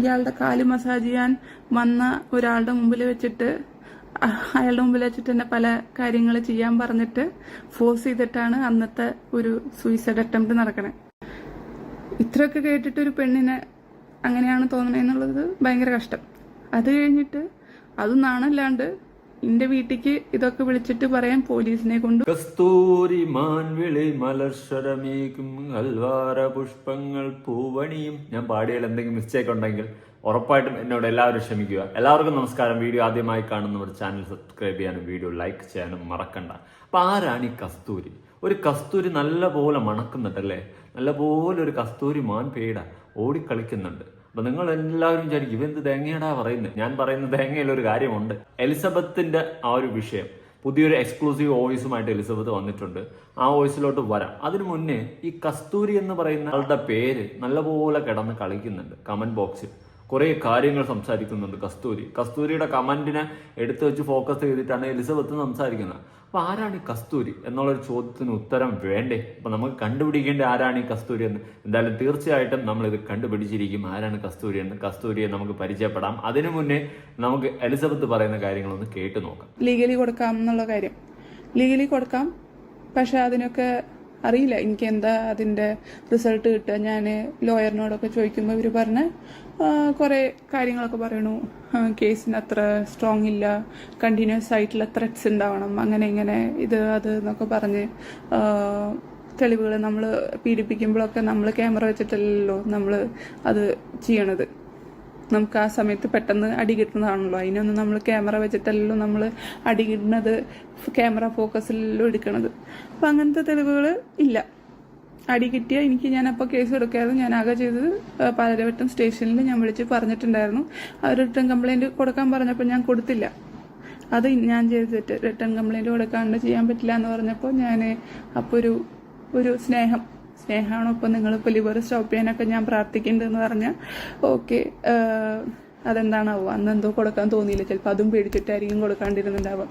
ഇയാളുടെ കാല് മസാജ് ചെയ്യാൻ വന്ന ഒരാളുടെ മുമ്പിൽ വെച്ചിട്ട് അയാളുടെ മുമ്പിൽ വെച്ചിട്ട് തന്നെ പല കാര്യങ്ങൾ ചെയ്യാൻ പറഞ്ഞിട്ട് ഫോഴ്സ് ചെയ്തിട്ടാണ് അന്നത്തെ ഒരു സൂയിസൈഡ് അറ്റംപ്റ്റ് നടക്കണേ. ഇത്രയൊക്കെ കേട്ടിട്ട് ഒരു പെണ്ണിനെ അങ്ങനെയാണ് തോന്നണേന്നുള്ളത് ഭയങ്കര കഷ്ടം. അത് കഴിഞ്ഞിട്ട് അത് നാണല്ലാണ്ട് എന്റെ വീട്ടിക്ക് ഇതൊക്കെ വിളിച്ചിട്ട് പറയാൻ പോലീസിനെ കൊണ്ട് കസ്തൂരി മാൻവിളി മലർശരമേക്കും അൽവാര പുഷ്പങ്ങൾ പൂവണിയും. ഞാൻ പാടിയാൽ എന്തെങ്കിലും മിസ്റ്റേക്ക് ഉണ്ടെങ്കിൽ ഉറപ്പായിട്ടും എന്നോട് എല്ലാവരും ക്ഷമിക്കുക. എല്ലാവർക്കും നമസ്കാരം. വീഡിയോ ആദ്യമായി കാണുന്നവർ ചാനൽ സബ്സ്ക്രൈബ് ചെയ്യാനും വീഡിയോ ലൈക്ക് ചെയ്യാനും മറക്കണ്ട. അപ്പൊ ആരാണ് ഈ കസ്തൂരി? ഒരു കസ്തൂരി നല്ല പോലെ മണക്കുന്നുണ്ടല്ലേ, നല്ല പോലെ ഒരു കസ്തൂരി മാൻ പേട ഓടിക്കളിക്കുന്നുണ്ട്. അപ്പൊ നിങ്ങൾ എല്ലാവരും വിചാരിക്കും ഇവന്ത് തേങ്ങയടാ പറയുന്നത്. ഞാൻ പറയുന്ന തേങ്ങയിൽ ഒരു കാര്യമുണ്ട്. എലിസബത്തിന്റെ ആ ഒരു വിഷയം പുതിയൊരു എക്സ്ക്ലൂസീവ് വോയിസുമായിട്ട് എലിസബത്ത് വന്നിട്ടുണ്ട്. ആ വോയിസിലോട്ട് വരാം. അതിനു മുന്നേ ഈ കസ്തൂരി എന്ന് പറയുന്ന ആളുടെ പേര് നല്ലപോലെ കിടന്ന് കളിക്കുന്നുണ്ട്. കമന്റ് ബോക്സിൽ കുറെ കാര്യങ്ങൾ സംസാരിക്കുന്നുണ്ട് കസ്തൂരിയുടെ കമന്റിനെ എടുത്തു വെച്ച് ഫോക്കസ് ചെയ്തിട്ടാണ് എലിസബത്ത് സംസാരിക്കുന്നത്. അപ്പൊ ആരാണ് ഈ കസ്തൂരി എന്നുള്ളൊരു ചോദ്യത്തിന് ഉത്തരം വേണ്ടേ? അപ്പൊ നമുക്ക് കണ്ടുപിടിക്കേണ്ട ആരാണ് ഈ കസ്തൂരി എന്ന്. എന്തായാലും തീർച്ചയായിട്ടും നമ്മൾ ഇത് കണ്ടുപിടിച്ചിരിക്കും ആരാണ് കസ്തൂരി എന്ന്. കസ്തൂരിയെ നമുക്ക് പരിചയപ്പെടാം. അതിനു മുന്നേ നമുക്ക് എലിസബത്ത് പറയുന്ന കാര്യങ്ങളൊന്ന് കേട്ടു നോക്കാം. ലീഗലി കൊടുക്കാം എന്നുള്ള കാര്യം ലീഗലി കൊടുക്കാം, പക്ഷെ അതിനൊക്കെ അറിയില്ല എനിക്ക് എന്താ അതിന്റെ റിസൾട്ട് കിട്ടുക. ഞാൻ ലോയറിനോടൊക്കെ ചോദിക്കുമ്പോൾ ഇവർ പറഞ്ഞ കുറെ കാര്യങ്ങളൊക്കെ പറയണു. കേസിന് അത്ര സ്ട്രോങ് ഇല്ല, കണ്ടിന്യൂസ് ആയിട്ടുള്ള ത്രെറ്റ്സ് ഉണ്ടാവണം, അങ്ങനെ ഇങ്ങനെ ഇത് അത് എന്നൊക്കെ പറഞ്ഞ് തെളിവുകൾ നമ്മൾ പീഡിപ്പിക്കുമ്പോഴൊക്കെ നമ്മൾ ക്യാമറ വെച്ചിട്ടല്ലല്ലോ നമ്മൾ അത് ചെയ്യണത്. നമുക്ക് ആ സമയത്ത് പെട്ടെന്ന് അടി കിട്ടുന്നതാണല്ലോ. അതിനൊന്നും നമ്മൾ ക്യാമറ വെച്ചിട്ടല്ലോ നമ്മൾ അടി കിട്ടുന്നത്, ക്യാമറ ഫോക്കസിലല്ലോ എടുക്കണത്. അപ്പം അങ്ങനത്തെ തെളിവുകൾ ഇല്ല. അടി കിട്ടിയ ഞാൻ അപ്പോൾ കേസ് എടുക്കായിരുന്നു. ഞാൻ ആകെ ചെയ്തത് പാലാരിവട്ടം സ്റ്റേഷനിൽ ഞാൻ വിളിച്ച് പറഞ്ഞിട്ടുണ്ടായിരുന്നു. അവർ റിട്ടേൺ കംപ്ലൈന്റ് കൊടുക്കാൻ പറഞ്ഞപ്പോൾ ഞാൻ കൊടുത്തില്ല. അത് ഞാൻ ചെയ്തിട്ട് റിട്ടേൺ കംപ്ലൈന്റ് കൊടുക്കാണ്ട് ചെയ്യാൻ പറ്റില്ല എന്ന് പറഞ്ഞപ്പോൾ ഞാൻ അപ്പോൾ ഒരു സ്നേഹമാണോ ഇപ്പം നിങ്ങളിപ്പോൾ ലിവർ സ്റ്റോപ്പ് ചെയ്യാനൊക്കെ ഞാൻ പ്രാർത്ഥിക്കുന്നുണ്ടെന്ന് പറഞ്ഞാൽ ഓക്കെ, അതെന്താണാവോ അന്നെന്തോ കൊടുക്കാൻ തോന്നിയില്ല. ചിലപ്പോൾ അതും പേടിച്ചിട്ടായിരിക്കും കൊടുക്കാണ്ടിരുന്നുണ്ടാവാം.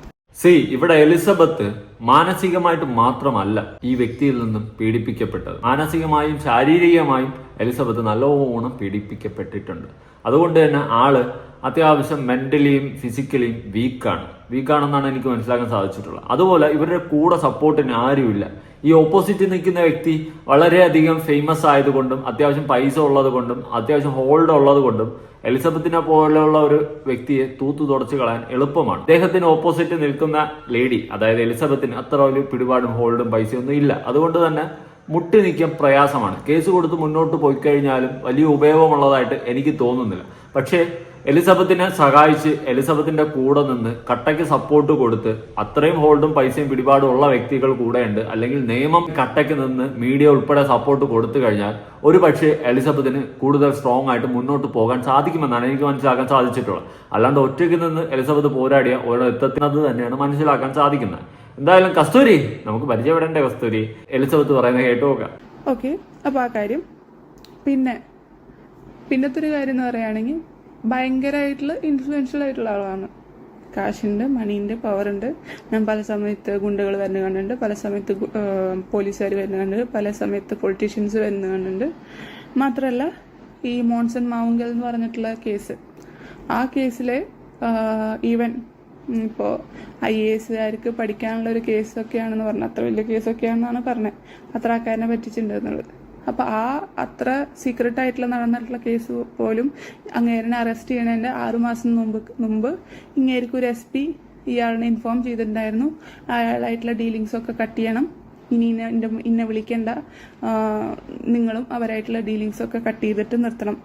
ഇവിടെ എലിസബത്ത് മാനസികമായിട്ട് മാത്രമല്ല ഈ വ്യക്തിയിൽ നിന്നും പീഡിപ്പിക്കപ്പെട്ടത്. മാനസികമായും ശാരീരികമായും എലിസബത്ത് നല്ലോണം പീഡിപ്പിക്കപ്പെട്ടിട്ടുണ്ട്. അതുകൊണ്ട് തന്നെ ആള് അത്യാവശ്യം മെന്റലിയും ഫിസിക്കലിയും വീക്കാണെന്നാണ് എനിക്ക് മനസ്സിലാക്കാൻ സാധിച്ചിട്ടുള്ളത്. അതുപോലെ ഇവരുടെ കൂടെ സപ്പോർട്ടിന് ആരുമില്ല. ഈ ഓപ്പോസിറ്റ് നിൽക്കുന്ന വ്യക്തി വളരെയധികം ഫേമസ് ആയതുകൊണ്ടും അത്യാവശ്യം പൈസ ഉള്ളത് കൊണ്ടും അത്യാവശ്യം ഹോൾഡ് ഉള്ളത് കൊണ്ടും എലിസബത്തിനെ പോലെയുള്ള ഒരു വ്യക്തിയെ തൂത്തു തുടച്ചു കളയാൻ എളുപ്പമാണ്. അദ്ദേഹത്തിന് ഓപ്പോസിറ്റ് നിൽക്കുന്ന ലേഡി, അതായത് എലിസബത്തിന് അത്ര വലിയ പിടിപാടും ഹോൾഡും പൈസയൊന്നും ഇല്ല. അതുകൊണ്ട് തന്നെ മുട്ടി നിൽക്കാൻ പ്രയാസമാണ്. കേസ് കൊടുത്ത് മുന്നോട്ട് പോയി കഴിഞ്ഞാലും വലിയ ഉപയോഗമുള്ളതായിട്ട് എനിക്ക് തോന്നുന്നില്ല. പക്ഷേ എലിസബത്തിനെ സഹായിച്ച് എലിസബത്തിന്റെ കൂടെ നിന്ന് കട്ടയ്ക്ക് സപ്പോർട്ട് കൊടുത്ത് അത്രയും ഹോൾഡും പൈസയും പിടിപാടും ഉള്ള വ്യക്തികൾ കൂടെയുണ്ട്. അല്ലെങ്കിൽ നിയമം കട്ടയ്ക്ക് നിന്ന് മീഡിയ ഉൾപ്പെടെ സപ്പോർട്ട് കൊടുത്തു കഴിഞ്ഞാൽ ഒരു പക്ഷേ എലിസബത്തിന് കൂടുതൽ സ്ട്രോങ് ആയിട്ട് മുന്നോട്ട് പോകാൻ സാധിക്കുമെന്നാണ് എനിക്ക് മനസ്സിലാക്കാൻ സാധിച്ചിട്ടുള്ളത്. അല്ലാണ്ട് ഒറ്റയ്ക്ക് നിന്ന് എലിസബത്ത് പോരാടിയ ഓരോ എത്തുന്നത് തന്നെയാണ് മനസ്സിലാക്കാൻ സാധിക്കുന്നത്. എന്തായാലും കസ്തൂരി നമുക്ക് പരിചയപ്പെടേണ്ട. കസ്തൂരി എലിസബത്ത് പറയുന്നത് കേട്ടു നോക്കാം. ഓക്കെ, അപ്പൊ ആ കാര്യം. പിന്നത്തെ ഒരു കാര്യം എന്ന് പറയുകയാണെങ്കിൽ ഭയങ്കരമായിട്ടുള്ള ഇൻഫ്ലുവൻഷ്യൽ ആയിട്ടുള്ള ആളാണ്. കാശുണ്ട്, മണീൻ്റെ പവറുണ്ട്. ഞാൻ പല സമയത്ത് ഗുണ്ടകൾ വരുന്ന കണ്ടുണ്ട്, പല സമയത്ത് പോലീസുകാർ വരുന്ന കണ്ടുണ്ട്, പല സമയത്ത് പൊളിറ്റീഷ്യൻസ് വരുന്ന കണ്ടുണ്ട്. മാത്രമല്ല ഈ മോൺസൺ മാവുങ്കൽ എന്ന് പറഞ്ഞിട്ടുള്ള കേസ്, ആ കേസിലെ ഈവൻ ഇപ്പോൾ IAS പഠിക്കാനുള്ള ഒരു കേസൊക്കെയാണെന്ന് പറഞ്ഞത്. അത്ര വലിയ കേസൊക്കെയാണെന്നാണ് പറഞ്ഞത്. അത്ര ആൾക്കാരനെ പറ്റിച്ചിട്ടുണ്ട് എന്നുള്ളത്. അപ്പൊ അത്ര സീക്രട്ട് ആയിട്ടുള്ള നടന്നിട്ടുള്ള കേസ് പോലും അങ്ങേരനെ അറസ്റ്റ് ചെയ്യണതിന്റെ 6 മാസം മുമ്പ് ഇങ്ങേർക്ക് ഒരു SP ഇയാളിനെ ഇൻഫോം ചെയ്തിട്ടുണ്ടായിരുന്നു. അയാളായിട്ടുള്ള ഡീലിങ്സ് ഒക്കെ കട്ട് ചെയ്യണം, ഇനി ഇന്നെ വിളിക്കേണ്ട, നിങ്ങളും അവരായിട്ടുള്ള ഡീലിങ്സ് ഒക്കെ കട്ട് ചെയ്തിട്ട് നിർത്തണം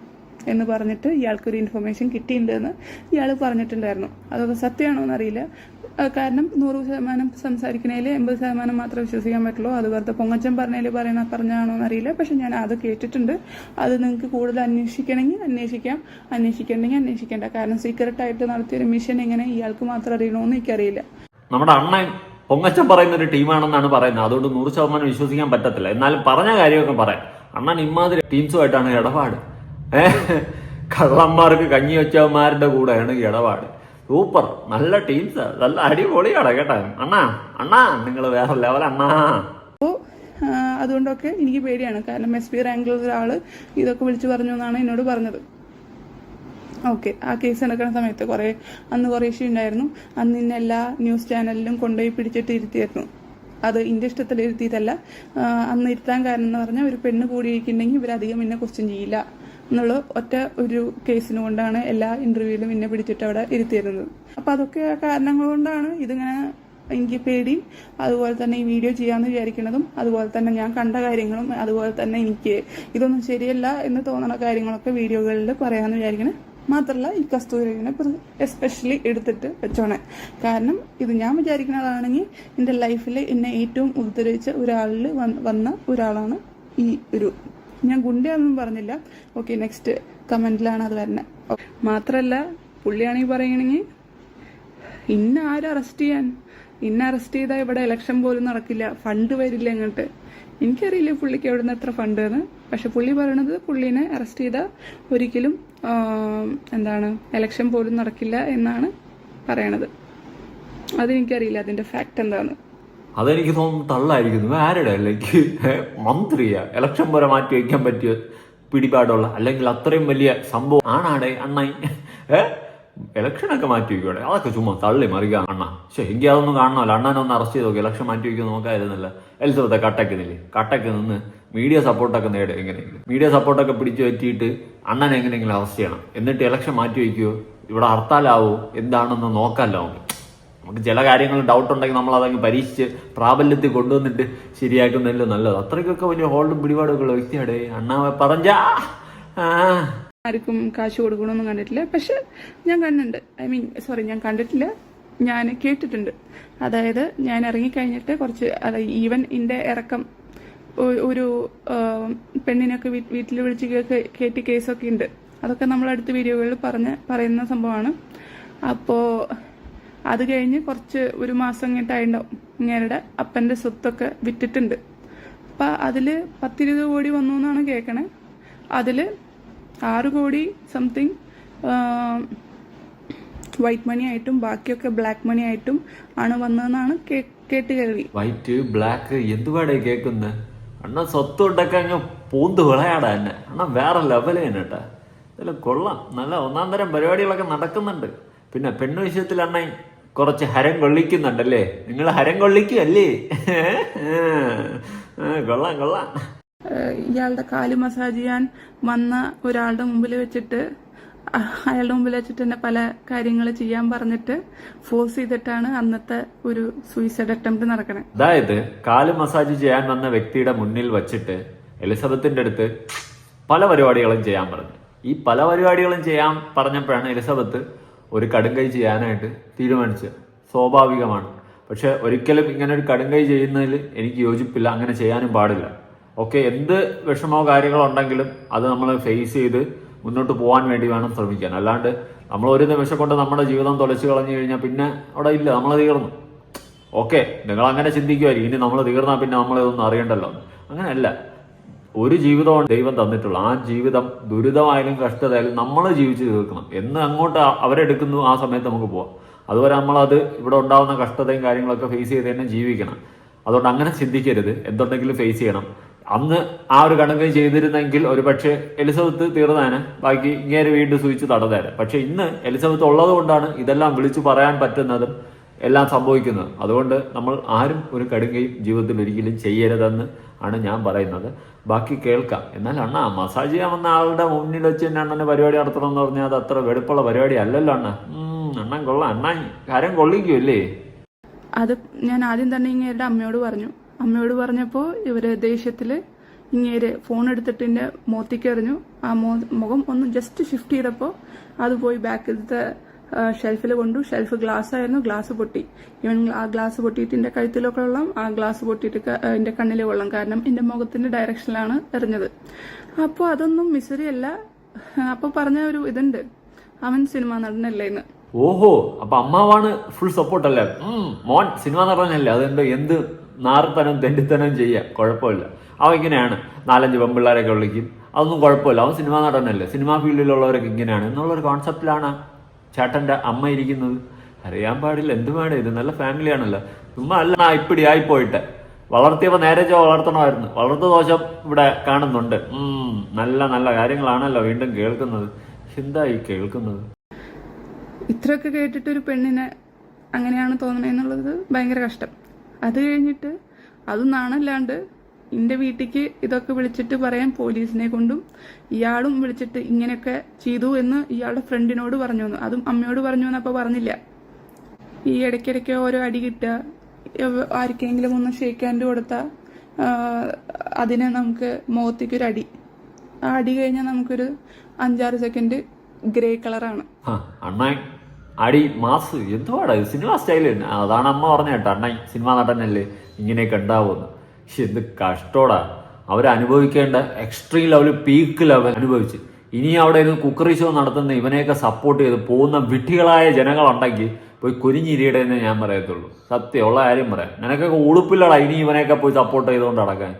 എന്ന് പറഞ്ഞിട്ട് ഇയാൾക്കൊരു ഇൻഫർമേഷൻ കിട്ടിയിട്ടുണ്ടെന്ന് ഇയാൾ പറഞ്ഞിട്ടുണ്ടായിരുന്നു. അതൊക്കെ സത്യമാണോ എന്നറിയില്ല. കാരണം 100% സംസാരിക്കണേൽ 80% മാത്രമേ വിശ്വസിക്കാൻ പറ്റുള്ളൂ. അത് വെറുതെ പൊങ്ങച്ചൻ പറഞ്ഞാണോ എന്നറിയില്ല. പക്ഷെ ഞാൻ അത് കേട്ടിട്ടുണ്ട്. അത് നിങ്ങൾക്ക് കൂടുതൽ അന്വേഷിക്കണമെങ്കിൽ അന്വേഷിക്കാം, അന്വേഷിക്കണമെങ്കിൽ അന്വേഷിക്കേണ്ട. കാരണം സീക്രട്ടായിട്ട് നടത്തിയൊരു മിഷൻ എങ്ങനെ ഇയാൾക്ക് മാത്രം അറിയണമെന്ന് എനിക്കറിയില്ല. നമ്മുടെ അണ്ണൻ പൊങ്ങച്ചൻ പറയുന്ന ഒരു ടീമാണെന്നാണ് പറയുന്നത്. അതുകൊണ്ട് 100% വിശ്വസിക്കാൻ പറ്റത്തില്ല. എന്നാലും പറഞ്ഞ കാര്യമൊക്കെ പറയാം. അണ്ണൻ ഇമാതിരി ടീംസുമായിട്ടാണ് ഇടപാട്. കള്ളന്മാർക്ക് കഞ്ഞി വെച്ചവന്മാരുടെ കൂടെയാണ് ഇടപാട്. സൂപ്പർ, നല്ല ടീംസ്, നല്ല അടിപൊളിയാണ് കേട്ടോ. അണ്ണാ നിങ്ങൾ വേറെ ലെവൽ അണ്ണാ. അപ്പോൾ അതുകൊണ്ടൊക്കെ എനിക്ക് പേടിയാണ്. കാരണം SP റാങ്കിലുള്ള ഒരാള് ഇതൊക്കെ വിളിച്ചു പറഞ്ഞു എന്നാണ് എന്നോട് പറഞ്ഞത്. ഓക്കെ, ആ കേസ് നടക്കുന്ന സമയത്ത് അന്ന് കുറേ ഇഷ്യൂ ഉണ്ടായിരുന്നു. അന്ന് ഇന്ന് എല്ലാ ന്യൂസ് ചാനലിലും കൊണ്ടുപോയി പിടിച്ചിട്ട് ഇരുത്തിയായിരുന്നു. അത് എൻ്റെ ഇഷ്ടത്തിൽ ഇരുത്തിയിട്ടല്ല. അന്ന് ഇരുത്താൻ കാരണം എന്ന് പറഞ്ഞാൽ ഒരു പെണ്ണ് കൂടിയിരിക്കുന്നുണ്ടെങ്കിൽ ഇവരധികം എന്നെ ക്വസ്റ്റ്യൻ ചെയ്യില്ല എന്നുള്ള ഒറ്റ ഒരു കേസിന് കൊണ്ടാണ് എല്ലാ ഇന്റർവ്യൂവിലും എന്നെ പിടിച്ചിട്ട് അവിടെ ഇരുത്തിയിരുന്നത്. അപ്പം അതൊക്കെ കാരണങ്ങൾ കൊണ്ടാണ് ഇതിങ്ങനെ എനിക്ക് പേടിയും അതുപോലെ തന്നെ ഈ വീഡിയോ ചെയ്യാമെന്ന് വിചാരിക്കുന്നതും അതുപോലെ തന്നെ ഞാൻ കണ്ട കാര്യങ്ങളും അതുപോലെ തന്നെ എനിക്ക് ഇതൊന്നും ശരിയല്ല എന്ന് തോന്നുന്ന കാര്യങ്ങളൊക്കെ വീഡിയോകളിൽ പറയാമെന്ന് വിചാരിക്കണേ. മാത്രമല്ല ഈ കസ്തൂരിനെ എസ്പെഷ്യലി എടുത്തിട്ട് വെച്ചോണേ. കാരണം ഇത് ഞാൻ വിചാരിക്കുന്നതാണെങ്കിൽ എൻ്റെ ലൈഫിൽ എന്നെ ഏറ്റവും ഉപദ്രവിച്ച ഒരാളിൽ വന്ന ഒരാളാണ് ഈ ഒരു, ഞാൻ ഗുണ്ടയാണെന്നും പറഞ്ഞില്ല. ഓക്കെ, നെക്സ്റ്റ് കമന്റിലാണ് അത് വരുന്നത്. മാത്രമല്ല പുള്ളിയാണെങ്കിൽ പറയണെങ്കിൽ ഇന്ന ആരും അറസ്റ്റ് ചെയ്യാൻ, ഇന്ന അറസ്റ്റ് ചെയ്താൽ ഇവിടെ ഇലക്ഷൻ പോലും നടക്കില്ല, ഫണ്ട് വരില്ല ഇങ്ങോട്ട്. എനിക്കറിയില്ല പുള്ളിക്ക് എവിടെ നിന്ന് എത്ര ഫണ്ട് എന്ന്. പക്ഷെ പുള്ളി പറയണത് പുള്ളിനെ അറസ്റ്റ് ചെയ്താൽ ഒരിക്കലും ഇലക്ഷൻ പോലും നടക്കില്ല എന്നാണ് പറയണത്. അതെനിക്കറിയില്ല അതിന്റെ ഫാക്ട് എന്താണ്. അതെനിക്ക് തോന്നുന്നു തള്ളായിരിക്കുന്നു. ആരുടെ അല്ലെങ്കിൽ മന്ത്രിയാ ഇലക്ഷൻ പോലെ മാറ്റി വയ്ക്കാൻ പറ്റിയ പിടിപാടുള്ള, അല്ലെങ്കിൽ അത്രയും വലിയ സംഭവം ആണാടെ അണ്ണായി ഇലക്ഷനൊക്കെ മാറ്റി വയ്ക്കുവാടെ? അതൊക്കെ ചുമ്മാ തള്ളി മറിക്കുക അണ്ണ. പക്ഷെ എനിക്ക് അതൊന്നും കാണണമല്ലോ. അണ്ണനൊന്ന് അറസ്റ്റ് ചെയ്ത് നോക്കി, ഇലക്ഷൻ മാറ്റി വയ്ക്കുക നോക്കായിരുന്നില്ല. എലിസബത്തെ കട്ടക്കുന്നില്ലേ, കട്ടക്ക് നിന്ന് മീഡിയ സപ്പോർട്ടൊക്കെ നേടുക. എങ്ങനെയെങ്കിലും മീഡിയ സപ്പോർട്ടൊക്കെ പിടിച്ചു പറ്റിയിട്ട് അണ്ണനെ എങ്ങനെയെങ്കിലും അറസ്റ്റ് ചെയ്യണം. എന്നിട്ട് ഇലക്ഷൻ മാറ്റി വയ്ക്കുമോ, ഇവിടെ ഹർത്താലാവോ, എന്താണെന്ന് നോക്കാമല്ലോ. നമുക്ക് ചില കാര്യങ്ങൾ ഡൗട്ട് ഉണ്ടെങ്കിൽ നമ്മൾ അതങ്ങ് പരീക്ഷിച്ച് പ്രാബല്യത്തിൽ കൊണ്ടുവന്നിട്ട് ശരിയാക്കുന്നതല്ലോ നല്ലത്. അത്രയ്ക്കൊക്കെ വലിയ ഹോൾഡും പിടിപാടൊക്കെ ഉള്ള വ്യക്തിയാടേ അണ്ണാവെ പറഞ്ഞാ. ആർക്കും കാശ് കൊടുക്കണമെന്നും കണ്ടിട്ടില്ല. പക്ഷെ ഞാൻ കണ്ടിട്ടുണ്ട്, ഞാൻ കണ്ടിട്ടില്ല, ഞാൻ കേട്ടിട്ടുണ്ട്. അതായത് ഞാൻ ഇറങ്ങിക്കഴിഞ്ഞിട്ട് കുറച്ച്, ഈവൻ എൻ്റെ ഇറക്കം ഒരു പെണ്ണിനൊക്കെ വീട്ടിൽ വിളിച്ച് കയറ്റി കേസൊക്കെ ഉണ്ട്. അതൊക്കെ നമ്മൾ അടുത്ത വീഡിയോകളിൽ പറയുന്ന സംഭവമാണ്. അപ്പോൾ അത് കഴിഞ്ഞ് ഒരു മാസം കഴിഞ്ഞിട്ടായിട്ടുണ്ടാവും ഇങ്ങേരുടെ അപ്പൻ്റെ സ്വത്തൊക്കെ വിറ്റിട്ടുണ്ട്. അപ്പം അതിൽ 10-20 കോടി വന്നു എന്നാണ് കേൾക്കണേ. അതിൽ 6 കോടി സംതിങ് വൈറ്റ് മണി ആയിട്ടും ബാക്കിയൊക്കെ ബ്ലാക്ക് മണി ആയിട്ടും ആണ് വന്നതെന്നാണ് കേട്ട് കേൾവി. വൈറ്റ് ബ്ലാക്ക് എന്തുപാടേ കേൾക്കുന്നത്? അണ്ണ സ്വത്ത് കൊണ്ടൊക്കെ അങ്ങ് പൂന്ത് വിളയാടാ തന്നെ. അണ്ണ വേറെ ലെവല് തന്നെ കേട്ടാ. ഇതിൽ കൊള്ളാം, നല്ല ഒന്നാം തരം പരിപാടികളൊക്കെ നടക്കുന്നുണ്ട്. പിന്നെ പെണ്ണു വിഷയത്തിൽ അണ്ണ കുറച്ച് ഹരം കൊള്ളിക്കുന്നുണ്ടല്ലേ? നിങ്ങൾ ഹരം കൊള്ളിക്കുമല്ലേ? കൊള്ളാം കൊള്ളാം. ഇയാളുടെ കാല് മസാജ് ചെയ്യാൻ വന്ന ഒരാളുടെ മുമ്പിൽ വെച്ചിട്ട് അയാളുടെ മുമ്പിൽ വെച്ചിട്ട് തന്നെ പല കാര്യങ്ങൾ ചെയ്യാൻ പറഞ്ഞിട്ട് ഫോഴ്സ് ചെയ്തിട്ടാണ് അന്നത്തെ ഒരു സൂയിസൈഡ് അറ്റംപ്റ്റ് നടക്കണേ. അതായത് കാല് മസാജ് ചെയ്യാൻ വന്ന വ്യക്തിയുടെ മുന്നിൽ വച്ചിട്ട് എലിസബത്തിന്റെ അടുത്ത് പല പരിപാടികളും ചെയ്യാൻ പറഞ്ഞു. ഈ പല പരിപാടികളും ചെയ്യാൻ പറഞ്ഞപ്പോഴാണ് എലിസബത്ത് ഒരു കടുങ്കൈ ചെയ്യാനായിട്ട് തീരുമാനിച്ചത്. സ്വാഭാവികമാണ്. പക്ഷെ ഒരിക്കലും ഇങ്ങനെ ഒരു കടുങ്കൈ ചെയ്യുന്നതിൽ എനിക്ക് യോജിപ്പില്ല. അങ്ങനെ ചെയ്യാനും പാടില്ല. ഓക്കെ, എന്ത് വിഷമോ കാര്യങ്ങളോ ഉണ്ടെങ്കിലും അത് നമ്മൾ ഫേസ് ചെയ്ത് മുന്നോട്ട് പോകാൻ വേണ്ടി വേണം ശ്രമിക്കാൻ. അല്ലാണ്ട് നമ്മൾ ഒരു നിമിഷം കൊണ്ട് നമ്മുടെ ജീവിതം തുലച്ചു കളഞ്ഞു കഴിഞ്ഞാൽ പിന്നെ അവിടെ ഇല്ല, നമ്മൾ തീർന്നു. ഓക്കെ, നിങ്ങൾ അങ്ങനെ ചിന്തിക്കുമായിരിക്കും, ഇനി നമ്മൾ തീർന്നാൽ പിന്നെ നമ്മളിതൊന്നും അറിയണ്ടല്ലോ. അങ്ങനെയല്ല. ഒരു ജീവിതമാണ് ദൈവം തന്നിട്ടുള്ളൂ. ആ ജീവിതം ദുരിതമായാലും കഷ്ടതയായാലും നമ്മൾ ജീവിച്ചു തീർക്കണം. എന്ന് അങ്ങോട്ട് അവരെടുക്കുന്നു ആ സമയത്ത് നമുക്ക് പോവാം. അതുവരെ നമ്മളത് ഇവിടെ ഉണ്ടാകുന്ന കഷ്ടതയും കാര്യങ്ങളൊക്കെ ഫേസ് ചെയ്ത് തന്നെ ജീവിക്കണം. അതുകൊണ്ട് അങ്ങനെ ചിന്തിക്കരുത്. എന്തുണ്ടെങ്കിലും ഫേസ് ചെയ്യണം. അന്ന് ആ ഒരു കണക്ക് ചെയ്തിരുന്നെങ്കിൽ ഒരു പക്ഷേ എലിസബത്ത് തീർന്നേനെ, ബാക്കി ഇങ്ങനെ വീണ്ടും സൂചിച്ച് തടതേനെ. പക്ഷെ ഇന്ന് എലിസബത്ത് ഉള്ളത് കൊണ്ടാണ് ഇതെല്ലാം വിളിച്ചു പറയാൻ പറ്റുന്നതും എല്ലാം സംഭവിക്കുന്നത്. അതുകൊണ്ട് നമ്മൾ ആരും ഒരു കടുങ്കയും ജീവിതത്തിൽ ഒരിക്കലും ചെയ്യരുതെന്ന് ആണ് ഞാൻ പറയുന്നത്. ബാക്കി കേൾക്കാം. എന്നാൽ അണ്ണ മസാജ് ചെയ്യാൻ വന്ന ആളുടെ മുന്നിൽ വെച്ച് തന്നെ അണ്ണന് പരിപാടി നടത്തണം എന്ന് പറഞ്ഞാൽ അത് അത്ര വെടുപ്പുള്ള പരിപാടി അല്ലല്ലോ അണ്ണ. അണ്ണൻ കൊള്ളാം. അണ്ണൻ കാര്യം കൊള്ളിക്കുമല്ലേ? അത് ഞാൻ ആദ്യം തന്നെ ഇങ്ങേരുടെ അമ്മയോട് പറഞ്ഞു. അമ്മയോട് പറഞ്ഞപ്പോൾ ഇവര് ദേഷ്യത്തില് ഇങ്ങേര് ഫോൺ എടുത്തിട്ട് എൻ്റെ മുഖത്തേക്ക് എറിഞ്ഞു. ആ മുഖം ഒന്ന് ജസ്റ്റ് ഷിഫ്റ്റ് ചെയ്തപ്പോൾ അത് പോയി ബാക്കിലത്തെ ഷെൽഫിൽ കൊണ്ടു. ഷെൽഫ് ഗ്ലാസ് ആയിരുന്നു, ഗ്ലാസ് പൊട്ടി. ഇവൻ ആ ഗ്ലാസ് പൊട്ടിയിട്ട് എൻ്റെ കഴുത്തിലൊക്കെ വെള്ളം, ആ ഗ്ലാസ് പൊട്ടിയിട്ട് എൻ്റെ കണ്ണിലെ വെള്ളം. കാരണം എൻ്റെ മുഖത്തിന്റെ ഡയറക്ഷനിലാണ് എറിഞ്ഞത്. അപ്പോൾ അതൊന്നും മിസറി അല്ല. അപ്പൊ പറഞ്ഞ ഒരു ഇതുണ്ട്, അവൻ സിനിമ നടനല്ലേ എന്ന്. ഓഹോ, അപ്പൊ അമ്മാവാണ് ഫുൾ സപ്പോർട്ട് അല്ലേ? മോൻ സിനിമ നടനല്ലേ, അതെന്തോ എന്ത് നാർത്തനം തെണ്ടിത്തനം ചെയ്യാം, കുഴപ്പമില്ല. അവൻ ഇങ്ങനെയാണ്, 4-5 പെൺപിള്ളേരൊക്കെ വിളിക്കും, അതൊന്നും കുഴപ്പമില്ല. അവൻ സിനിമ നടനല്ലേ, സിനിമാ ഫീൽഡിലുള്ളവരൊക്കെ ഇങ്ങനെയാണ് എന്നുള്ളൊരു കോൺസെപ്റ്റിലാണ് ചേട്ടന്റെ അമ്മ ഇരിക്കുന്നത്. അറിയാൻ പാടില്ല, എന്ത് വേണം, ഇത് നല്ല ഫാമിലിയാണല്ലോ. ചുമ്മാ അല്ല ഇപ്പിടി ആയിപ്പോയിട്ട് വളർത്തിയപ്പോ നേരെ വളർത്തണമായിരുന്നു. വളർത്തു ദോഷം ഇവിടെ കാണുന്നുണ്ട്. നല്ല നല്ല കാര്യങ്ങളാണല്ലോ വീണ്ടും കേൾക്കുന്നത്. എന്താ ഈ കേൾക്കുന്നത്? ഇത്രയൊക്കെ കേട്ടിട്ട് ഒരു പെണ്ണിനെ അങ്ങനെയാണ് തോന്നണെന്നുള്ളത് ഭയങ്കര കഷ്ടം. അത് കഴിഞ്ഞിട്ട് അത് നാണല്ലാണ്ട് എൻ്റെ വീട്ടിലേക്ക് ഇതൊക്കെ വിളിച്ചിട്ട് പറയാൻ പോലീസിനെ കൊണ്ടും ഇയാളും വിളിച്ചിട്ട് ഇങ്ങനെയൊക്കെ ചെയ്തു എന്ന് ഇയാളുടെ ഫ്രണ്ടിനോട് പറഞ്ഞു വന്നു. അതും അമ്മയോട് പറഞ്ഞു വന്നപ്പോൾ പറഞ്ഞില്ല. ഈ ഇടയ്ക്കിടയ്ക്ക് ഓരോ അടി കിട്ടുക, ആർക്കെങ്കിലും ഒന്ന് ഷേക്ക് ഹാൻഡ് കൊടുത്താൽ അതിന് നമുക്ക് മുഖത്തേക്കൊരു അടി, ആ അടി കഴിഞ്ഞാൽ നമുക്കൊരു 5-6 സെക്കൻഡ് ഗ്രേ കളറാണ്. അണ്ണായി അടി മാസ് എന്തുവാടാ സിനിമ സ്റ്റൈൽ തന്നെ. അതാണ് അമ്മ പറഞ്ഞ കേട്ടോ, അണ്ണായി സിനിമ നടനല്ലേ ഇങ്ങനെയൊക്കെ ഉണ്ടാവുമെന്ന്. പക്ഷെ എന്ത് കഷ്ടോടാ, അവരനുഭവിക്കേണ്ട എക്സ്ട്രീം ലെവൽ, പീക്ക് ലെവൽ അനുഭവിച്ച് ഇനി അവിടെ ഇരുന്ന് കുക്കറി ഷോ നടത്തുന്ന ഇവനെയൊക്കെ സപ്പോർട്ട് ചെയ്ത് പോകുന്ന വിഡ്ഢികളായ ജനങ്ങളുണ്ടെങ്കിൽ പോയി കുനിഞ്ഞിരിയുടെ എന്ന് ഞാൻ പറയത്തുള്ളൂ. സത്യമുള്ള കാര്യം പറയാം. നിനക്കൊക്കെ ഉളുപ്പില്ലടാ ഇനി ഇവനെയൊക്കെ പോയി സപ്പോർട്ട് ചെയ്തുകൊണ്ട് നടക്കാൻ.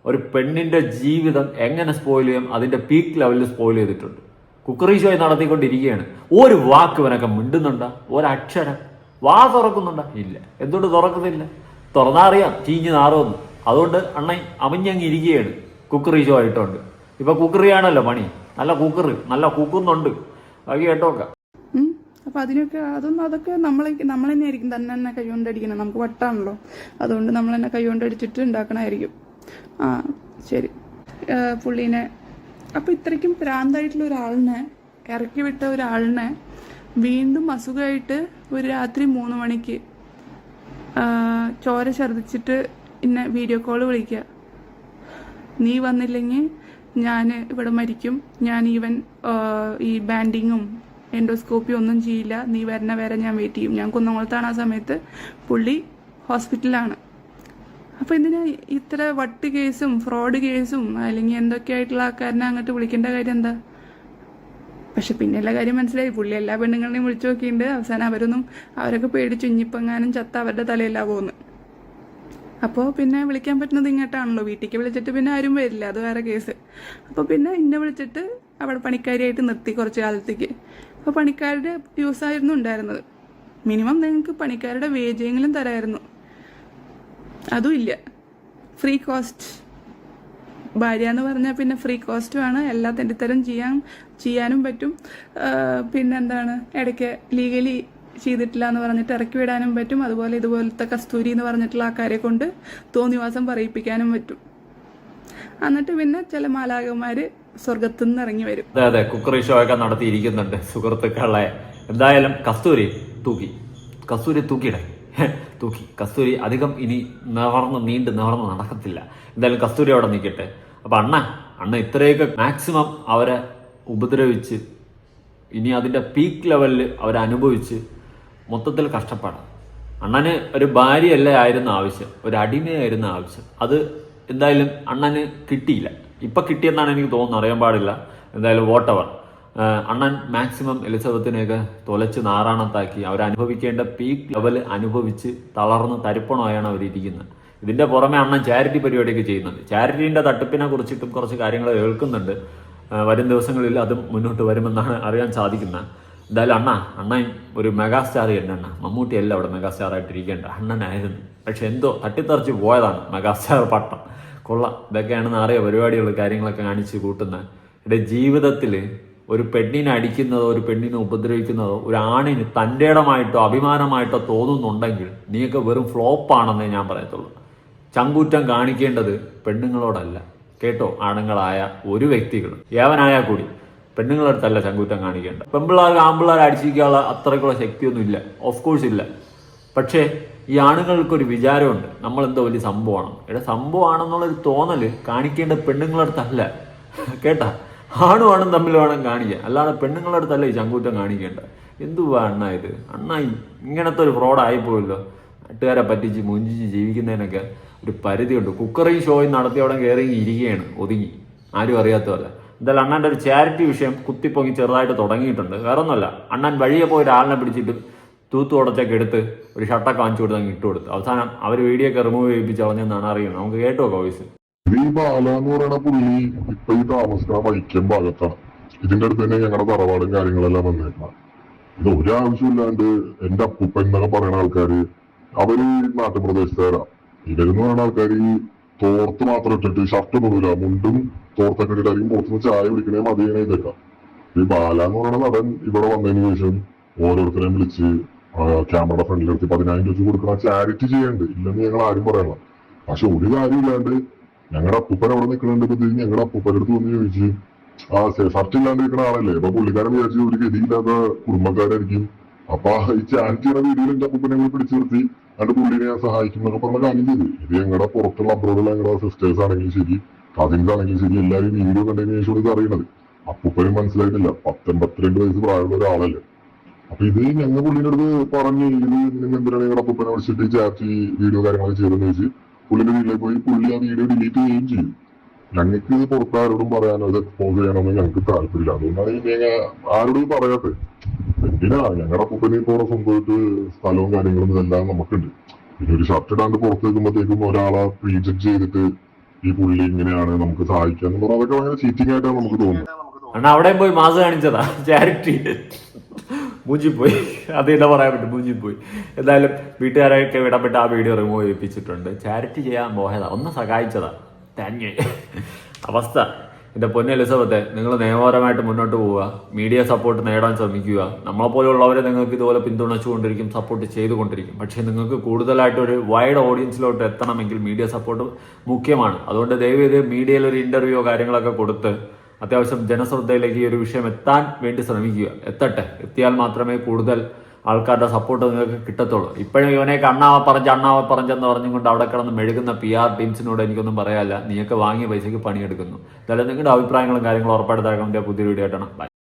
ഒരു പെണ്ണിന്റെ ജീവിതം എങ്ങനെ സ്പോയിൽ ചെയ്യും, അതിന്റെ പീക്ക് ലെവലിൽ സ്പോയിൽ ചെയ്തിട്ടുണ്ട്. കുക്കറി ഷോ നടത്തിക്കൊണ്ടിരിക്കുകയാണ്. ഒരു വാക്ക് ഇവനൊക്കെ മിണ്ടുന്നുണ്ടോ? ഒരക്ഷരം വാ തുറക്കുന്നുണ്ടോ? ഇല്ല. എന്തുകൊണ്ട് തുറക്കുന്നില്ല? തുറന്നാ അറിയാം ചീഞ്ഞ് നാറുമെന്ന്. അതുകൊണ്ട് അണ്ണൻ അമിഞ്ഞങ്ങ് ഇരിക്കുകയാണ് കുക്കറി ഷോ ആയിട്ടുണ്ട്. ഇപ്പൊ കുക്കറിയാണല്ലോ പണി, നല്ല കുക്കറ്, നല്ല കുക്കുന്നുണ്ട്. ബാക്കി കേട്ടോക്കാം. അപ്പൊ അതൊക്കെ നമ്മൾ തന്നെ ആയിരിക്കും തന്നെ കൈകൊണ്ടടിക്കണം. നമുക്ക് വട്ടാണല്ലോ, അതുകൊണ്ട് നമ്മൾ തന്നെ കൈകൊണ്ടടിച്ചിട്ട് ഉണ്ടാക്കണമായിരിക്കും. ആ ശരി. പുള്ളീനെ അപ്പൊ ഇത്രയ്ക്കും ഭ്രാന്തായിട്ടുള്ള ഒരാളിനെ ഇറക്കി വിട്ട ഒരാളിനെ വീണ്ടും അസുഖമായിട്ട് ഒരു രാത്രി 3 മണിക്ക് ചോര ഛർദിച്ചിട്ട് ഇന്നെ വീഡിയോ കോൾ വിളിക്കുക. നീ വന്നില്ലെങ്കിൽ ഞാൻ ഇവിടെ മരിക്കും, ഞാൻ ഈ ബാൻഡിങ്ങും എൻഡോസ്കോപ്പിയും ഒന്നും ചെയ്യില്ല, നീ വരണ വരെ ഞാൻ വെയിറ്റ് ചെയ്യും. ഞാൻ കുന്നംകുളത്താണ് ആ സമയത്ത്, പുള്ളി ഹോസ്പിറ്റലിലാണ്. അപ്പോൾ ഇതിന് ഇത്ര വട്ട് കേസും ഫ്രോഡ് കേസും അല്ലെങ്കിൽ എന്തൊക്കെയായിട്ടുള്ള ആൾക്കാരനെ അങ്ങോട്ട് വിളിക്കേണ്ട കാര്യം എന്താ? പക്ഷെ പിന്നെയുള്ള കാര്യം മനസ്സിലായി, പുള്ളി എല്ലാ പെണ്ണുങ്ങളെയും വിളിച്ചു നോക്കിയിട്ടുണ്ട്. അവസാനം അവരൊക്കെ പേടിച്ചു ഇഞ്ഞിപ്പെങ്ങാനും ചത്ത അവരുടെ തലയിലാ പോകുന്നത്. അപ്പോൾ പിന്നെ വിളിക്കാൻ പറ്റുന്നത് ഇങ്ങോട്ടാണല്ലോ, വീട്ടിലേക്ക് വിളിച്ചിട്ട് പിന്നെ ആരും വരില്ല, അത് വേറെ കേസ്. അപ്പോൾ പിന്നെ ഇന്നെ വിളിച്ചിട്ട് അവിടെ പണിക്കാരിയായിട്ട് നിർത്തി കുറച്ച് കാലത്തേക്ക്. അപ്പോൾ പണിക്കാരുടെ യൂസായിരുന്നു ഉണ്ടായിരുന്നത്. മിനിമം നിങ്ങൾക്ക് പണിക്കാരുടെ വേജെങ്കിലും തരായിരുന്നു, അതും ഇല്ല. ഫ്രീ കോസ്റ്റ് ഭാര്യ എന്ന് പറഞ്ഞാൽ പിന്നെ ഫ്രീ കോസ്റ്റുമാണ്. എല്ലാ തെണ്ടിത്തരം ചെയ്യാനും പറ്റും. പിന്നെന്താണ്, ഇടയ്ക്ക് ലീഗലി ചെയ്തിട്ടില്ല എന്ന് പറഞ്ഞിട്ട് ഇറക്കി വിടാനും പറ്റും. അതുപോലെ ഇതുപോലത്തെ കസ്തൂരി എന്ന് പറഞ്ഞിട്ടുള്ള ആൾക്കാരെ കൊണ്ട് തോന്നിവാസം പറയിപ്പിക്കാനും പറ്റും. എന്നിട്ട് പിന്നെ ചില മാലാകന്മാര് സ്വർഗത്തു നിന്ന് ഇറങ്ങി വരും. അതെ, കുക്കറി ഷോ ഒക്കെ നടത്തിയിരിക്കുന്നുണ്ട് സുഹൃത്തുക്കളെ. എന്തായാലും കസ്തൂരി തൂക്കി കസ്തൂരി അധികം ഇനി നീണ്ടു നിവർന്ന് നടക്കത്തില്ല. എന്തായാലും കസ്തൂരി അവിടെ നിൽക്കട്ടെ. അപ്പൊ അണ്ണ ഇത്രയൊക്കെ മാക്സിമം അവരെ ഉപദ്രവിച്ച് ഇനി അതിന്റെ പീക്ക് ലെവലിൽ അവരനുഭവിച്ച് മൊത്തത്തിൽ കഷ്ടപ്പാടാണ്. അണ്ണന് ഒരു ഭാര്യയല്ലേ ആയിരുന്നു ആവശ്യം, ഒരു അടിമയായിരുന്നു ആവശ്യം. അത് എന്തായാലും അണ്ണന് കിട്ടിയില്ല. ഇപ്പൊ കിട്ടിയെന്നാണ് എനിക്ക് തോന്നുന്നത്, അറിയാൻ പാടില്ല. എന്തായാലും വോട്ടവർ അണ്ണൻ മാക്സിമം എലിസബത്തിനെയൊക്കെ തൊലച്ച് നാറാണത്താക്കി അവരനുഭവിക്കേണ്ട പീക്ക് ലെവൽ അനുഭവിച്ച് തളർന്ന് തരിപ്പണമായാണ് അവരിയ്ക്കുന്നത്. ഇതിന്റെ പുറമെ അണ്ണൻ ചാരിറ്റി പരിപാടിയൊക്കെ ചെയ്യുന്നുണ്ട്. ചാരിറ്റീന്റെ തട്ടിപ്പിനെ കുറിച്ചിട്ടും കുറച്ച് കാര്യങ്ങൾ കേൾക്കുന്നുണ്ട്. വരും ദിവസങ്ങളിൽ അതും മുന്നോട്ട് വരുമെന്നാണ് അറിയാൻ സാധിക്കുന്നത്. എന്തായാലും അണ്ണൻ ഒരു മെഗാസ്റ്റാർ തന്നെ. മമ്മൂട്ടി അല്ല അവിടെ മെഗാസ്റ്റാർ ആയിട്ടിരിക്കേണ്ട, അണ്ണനായിരുന്നു. പക്ഷെ എന്തോ തട്ടിത്തെറിച്ച് പോയതാണ് മെഗാസ്റ്റാർ പട്ടം. കൊള്ളാം, ഇതൊക്കെയാണെന്ന് അറിയാം പരിപാടികൾ, കാര്യങ്ങളൊക്കെ കാണിച്ച് കൂട്ടുന്ന. എൻ്റെ ജീവിതത്തിൽ ഒരു പെണ്ണിനെ അടിക്കുന്നതോ ഒരു പെണ്ണിനെ ഉപദ്രവിക്കുന്നതോ ഒരു ആണിന് തൻ്റെ ഇടമായിട്ടോ അഭിമാനമായിട്ടോ തോന്നുന്നുണ്ടെങ്കിൽ നീയൊക്കെ വെറും ഫ്ലോപ്പാണെന്നേ ഞാൻ പറയത്തുള്ളൂ. ചങ്കൂറ്റം കാണിക്കേണ്ടത് പെണ്ണുങ്ങളോടല്ല കേട്ടോ, ആണുങ്ങളായ ഒരു വ്യക്തികളും ഏവനായാൽ കൂടി പെണ്ണുങ്ങളടുത്തല്ല ചങ്കൂറ്റം കാണിക്കേണ്ട. പെൺപിള്ളേർക്ക് ആൺപിള്ളേർ അടിച്ചിരിക്കാനുള്ള അത്രയ്ക്കുള്ള ശക്തിയൊന്നും ഇല്ല, ഓഫ് കോഴ്സ് ഇല്ല. പക്ഷേ ഈ ആണുങ്ങൾക്കൊരു വിചാരമുണ്ട്, നമ്മളെന്തോ വലിയ സംഭവമാണ്. സംഭവമാണെന്നുള്ളൊരു തോന്നല് കാണിക്കേണ്ട പെണ്ണുങ്ങളടുത്തല്ല കേട്ടാ. ആണും ആണും തമ്മിൽ വേണം കാണിക്കാൻ, അല്ലാതെ പെണ്ണുങ്ങളടുത്തല്ല ഈ ചങ്കൂറ്റം കാണിക്കേണ്ട. എന്തുവാ ഇത്? ഇങ്ങനത്തെ ഒരു ഫ്രോഡായിപ്പോയല്ലോ. നാട്ടുകാരെ പറ്റിച്ച് മുഞ്ചിച്ച് ജീവിക്കുന്നതിനൊക്കെ ഒരു പരിധിയുണ്ട്. കുക്കറി ഷോയും നടത്തി അവിടെ കയറി ഇരിക്കുകയാണ് ഒതുങ്ങി, ആരും അറിയാത്ത പോലെ. എന്തായാലും അണ്ണൻ്റെ ഒരു ചാരിറ്റി വിഷയം കുത്തിപ്പൊങ്ങി ചെറുതായിട്ട് തുടങ്ങിയിട്ടുണ്ട്. വേറെ ഒന്നുമല്ല, അണ്ണൻ വഴിയെ പോയി ഒരാളിനെ പിടിച്ചിട്ട് തൂത്തു ഉടച്ചൊക്കെ എടുത്ത് ഒരു ഷർട്ടൊക്കെ വാങ്ങിച്ചു കൊടുത്ത് അങ്ങ് ഇട്ട് കൊടുത്തു. അവസാനം അവർ വീഡിയോ ഒക്കെ റിമൂവ് ചെയ്യിപ്പിച്ച് കളഞ്ഞെന്നാണ് അറിയുന്നത്. നമുക്ക് കേട്ടോ വോയിസ്. ഈ ബാല എന്ന് പറയുന്ന പുള്ളി ഇപ്പൊ ഈ താമസിക്കുന്ന വൈക്കം ഭാഗത്താണ്. ഇതിന്റെ അടുത്ത് തന്നെ ഞങ്ങളുടെ തറവാടും കാര്യങ്ങളെല്ലാം വന്നേക്കണം. ഇത് ഒരാവശ്യമില്ലാണ്ട് എന്റെ അപ്പൂപ്പ എന്നൊക്കെ പറയുന്ന ആൾക്കാര് അവര് നാട്ടുപ്രദേശത്തുകാരാ. ഇവരെന്ന് പറയുന്ന ആൾക്കാര് ഈ തോർത്ത് മാത്രം ഇട്ടിട്ട് ഷർട്ട് ഒന്നുമില്ല, മുണ്ടും തോർത്തൊക്കെ ഇട്ടിട്ടായിരിക്കും പുറത്തുനിന്ന് ചായ കുടിക്കണേ മതിയണേ ഇതൊക്കെ. ഈ ബാല എന്ന് പറയുന്ന നടൻ ഇവിടെ വന്നതിന് ശേഷം ഓരോരുത്തരെയും വിളിച്ച് ക്യാമറയുടെ ഫ്രണ്ടിൽ നിർത്തി 10,000 വെച്ച് കൊടുക്കുന്ന ചാരിറ്റി ചെയ്യണ്ട്, ഇല്ലെന്ന് ഞങ്ങൾ ആരും പറയണം. പക്ഷെ ഒരു കാര്യമില്ലാണ്ട് ഞങ്ങളുടെ അപ്പൂപ്പൻ അവിടെ നിൽക്കണുണ്ടെങ്കിൽ ഞങ്ങളുടെ അപ്പൂപ്പൻ്റെ അടുത്ത് വന്ന് ചോദിച്ച് ഷർട്ട് ഇല്ലാണ്ട് നിൽക്കുന്ന ആളല്ലേ, അപ്പൊ പുള്ളിക്കാരൻ വിചാരിച്ചു ഒരു ഗതിയില്ലാത്ത കുടുംബക്കാരായിരിക്കും. അപ്പൊ ഈ ചാരിറ്റിയുടെ വീഡിയോയിൽ എന്റെ അപ്പൂപ്പനെ കൂടി പിടിച്ചു നിർത്തി അതിന്റെ പുള്ളിനെ ഞാൻ സഹായിക്കും എന്നൊക്കെ പറഞ്ഞ കാര്യം ചെയ്തു. ഇത് ഞങ്ങളുടെ പുറത്തുള്ള അബ്രോഡുള്ള ഞങ്ങളുടെ സിസ്റ്റേഴ്സ് ആണെങ്കിലും ശരി, കസിൻസ് ആണെങ്കിലും ശരി, എല്ലാവരും വീഡിയോ കണ്ടതിന് ശേഷം ഇത് അറിയണത്. അപ്പൂപ്പനും മനസ്സിലായിട്ടില്ല, 10-52 വയസ്സ് പ്രായമുള്ള ഒരാളല്ലേ. അപ്പൊ ഇത് ഞങ്ങൾ പുള്ളിന്റെ അടുത്ത് പറഞ്ഞ് ഇത് നിങ്ങൾ എന്തിനാണ് ഞങ്ങളുടെ അപ്പൂപ്പനെ വിളിച്ചിട്ട് ചാറ്റ് വീഡിയോ കാര്യങ്ങളൊക്കെ ചെയ്തെന്ന് വെച്ച് പുള്ളിന്റെ വീട്ടിലേക്ക് പോയി പുള്ളി ആ വീഡിയോ ഡിലീറ്റ് ചെയ്യുകയും ചെയ്യും. ഞങ്ങൾക്ക് ഇത് പുറത്ത് ആരോടും പറയാനോ ഇത് എക്സ്പോസ് ചെയ്യാനോ ഞങ്ങൾക്ക് താല്പര്യമില്ല. അതുകൊണ്ടാണ് ഞങ്ങൾ ആരോടും പറയാത്തത്. എന്തിനാ ഞങ്ങളുടെ അപ്പൂപ്പനെ ഇപ്പോൾ സ്വന്തമായിട്ട് സ്ഥലവും കാര്യങ്ങളും ഇതെല്ലാം നമുക്കുണ്ട്. പിന്നെ ഒരു ഷർട്ട് ഇടാണ്ട് പുറത്ത് വെക്കുമ്പോഴത്തേക്കും ഒരാളെ പ്രീജക്ട് ചെയ്തിട്ട് ഈ പുള്ളി ഇങ്ങനെയാണ് നമുക്ക് സഹായിക്കാന്ന് പറഞ്ഞാൽ അതൊക്കെ ഭയങ്കര ചീറ്റിംഗ് ആയിട്ടാണ് നമുക്ക് തോന്നുന്നത്. അണ്ണാ അവിടെയും പോയി മാസ് കാണിച്ചതാ ചാരിറ്റി. മൂഞ്ചിപ്പോയി, അത് എന്താ പറയാൻ പറ്റും, മൂഞ്ചിപ്പോയി. എന്തായാലും വീട്ടുകാരൊക്കെ ഇടപെട്ട് ആ വീഡിയോ റിമൂവ് ചെയ്യിപ്പിച്ചിട്ടുണ്ട്. ചാരിറ്റി ചെയ്യാൻ പോയതാ, ഒന്ന് സഹായിച്ചതാ. താങ്ക് അവസ്ഥ. എൻ്റെ പൊന്ന എലിസബത്തെ, നിങ്ങൾ നിയമപരമായിട്ട് മുന്നോട്ട് പോവുക, മീഡിയ സപ്പോർട്ട് നേടാൻ ശ്രമിക്കുക. നമ്മളെപ്പോലെയുള്ളവരെ നിങ്ങൾക്ക് ഇതുപോലെ പിന്തുണച്ചുകൊണ്ടിരിക്കും, സപ്പോർട്ട് ചെയ്തുകൊണ്ടിരിക്കും. പക്ഷേ നിങ്ങൾക്ക് കൂടുതലായിട്ട് ഒരു വൈഡ് ഓഡിയൻസിലോട്ട് എത്തണമെങ്കിൽ മീഡിയ സപ്പോർട്ട് മുഖ്യമാണ്. അതുകൊണ്ട് ദയവേത് മീഡിയയിൽ ഒരു ഇന്റർവ്യൂയോ കാര്യങ്ങളൊക്കെ കൊടുത്ത് അത്യാവശ്യം ജനശ്രദ്ധയിലേക്ക് ഈ ഒരു വിഷയം എത്താൻ വേണ്ടി ശ്രമിക്കുക. എത്തിയാൽ മാത്രമേ കൂടുതൽ ആൾക്കാരുടെ സപ്പോർട്ട് നിങ്ങൾക്ക് കിട്ടത്തുള്ളൂ. ഇപ്പോഴും ഇവനെയൊക്കെ അണ്ണാവ പറഞ്ഞെന്ന് പറഞ്ഞുകൊണ്ട് അവിടെ കിടന്ന് മെഴുകുന്ന PR ടീംസിനോട് എനിക്കൊന്നും പറയാനില്ല. നീയൊക്കെ വാങ്ങിയ പൈസയ്ക്ക് പണിയെടുക്കുന്നു. എന്തായാലും നിങ്ങളുടെ അഭിപ്രായങ്ങളും കാര്യങ്ങളും ഉറപ്പായിട്ട് പുതിയ വീഡിയോ ആയിട്ടാണ്. ബൈ.